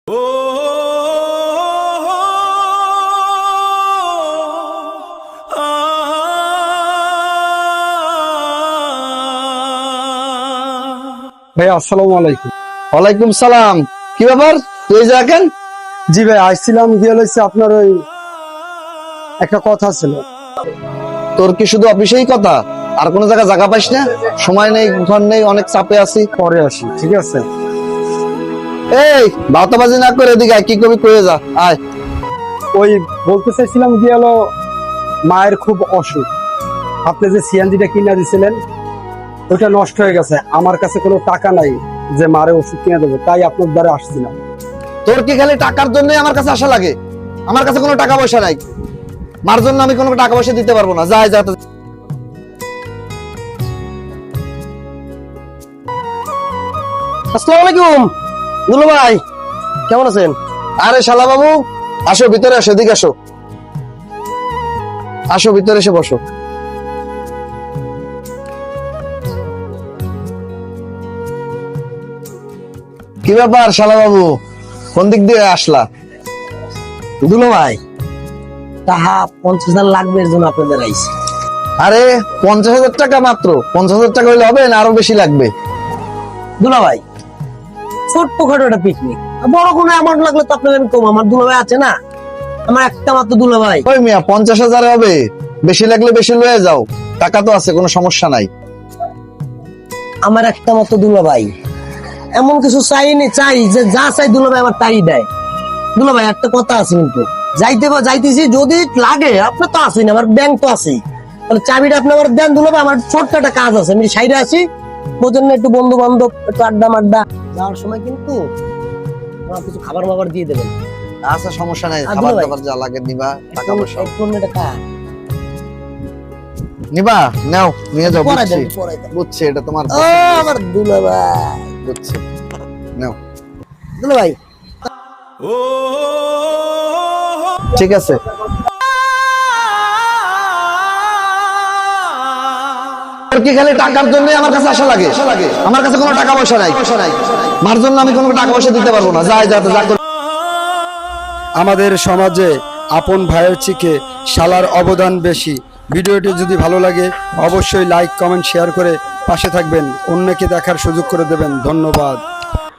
ভাই আসসালামু আলাইকুম। ওয়ালাইকুম সালাম। কি ব্যাপার, তুই যাকেন? জি ভাই আসছিলাম, গিয়ে লইছে আপনার ওই একটা কথা ছিল। তোর কি শুধু অফিসেই কথা, আর কোনো জায়গায় জায়গা পাইস না? সময় নেই, ঘর নেই, অনেক চাপে আছি। পরে আসি, ঠিক আছে? এই বাতাবাজি না করে এদিকে আয়, কি করবি কয়ে যা, আয়। ওই বলতে চাইছিলাম গিয়ে হলো মায়ের খুব অসুখ। আপনি যে সিএনজিটা কিনে দিয়েছিলেন ওইটা নষ্ট হয়ে গেছে, আমার কাছে কোনো টাকা নাই যে মারে ওষুধ কিনে দেবো, তাই আপনার দ্বারা আসছিলাম। তোর কি খালি টাকার জন্যই আমার কাছে আসা লাগে? আমার কাছে কোনো টাকা পয়সা নাই, মার জন্য আমি কোনো টাকা পয়সা দিতে পারবো না। যাই যা। আসসালামু আলাইকুম দুলু ভাই, কেমন আছেন? আরে শালা বাবু, আসো ভিতরে, আসো, এদিকে আসো, আসো ভিতরে এসে বসো। কি ব্যাপার শালা বাবু, কোন দিক দিয়ে আসলা? দুলু ভাই, টাকা 50,000 লাগবে, এর জন্য আপনাদের আইছি। আরে 50,000 টাকা মাত্র? 50,000 টাকা হইলে হবে না আরো বেশি লাগবে? দুলু ভাই, ছোট্টখাটো একটা পিকনিক, বড় কোনো অ্যামাউন্ট লাগলে তো আপনাদের আমি কম। আমার দুলু ভাই আছে না, আমার একটা মাত্র দুলু ভাই। ওই মিয়া 50,000 হবে, বেশি লাগলে বেশি লয়ে যাও, টাকা তো আছে, কোনো সমস্যা নাই। আমার একটা মাত্র দুলু ভাই, এমন কিছু চাইনি, চাই যে যা চাই দুলু ভাই আমার তাই দেয়। দুলু ভাই একটা কথা আছে, কিন্তু যাইতেছি, যদি লাগে আপনার তো আছেই না, আমার ব্যাংক তো আছেই, তাহলে চাবিটা আপনি আমার দেন দুলু ভাই। আমার ছোট্ট একটা কাজ আছে, আমি সাইডে আছি, বোঝেন না, একটু বন্ধু বান্ধব, একটু আড্ডা মাড্ডা যাওয়ার সময় কিন্তু আমার কিছু খাবার বাবার দিয়ে দেবেন। আচ্ছা সমস্যা নাই, আর খাবার দুলা ভাই, দাবার যা লাগে নিবা, টাকা পয়সা টাকা নিবা, নাও নিয়ে যাও। পরাই বুঝছি দেন, পরাই দেন। বুঝছি, এটা তোমার ও আমার দুলা ভাই, বুঝছি, নাও। দুলা ভাই ঠিক আছে। আর কি খালি টাকার জন্য আমার কাছে আসা লাগে? আমার কাছে কোনো টাকা পয়সা নাই, মার জন্য আমি কোনো টাকা পয়সা দিতে পারবো না। যাই যা যা। আমাদের সমাজে আপন ভাইয়ের থেকে শালার অবদান বেশি। ভিডিওটি যদি ভালো লাগে অবশ্যই লাইক, কমেন্ট, শেয়ার করে পাশে থাকবেন, অন্যকে দেখার সুযোগ করে দেবেন। ধন্যবাদ।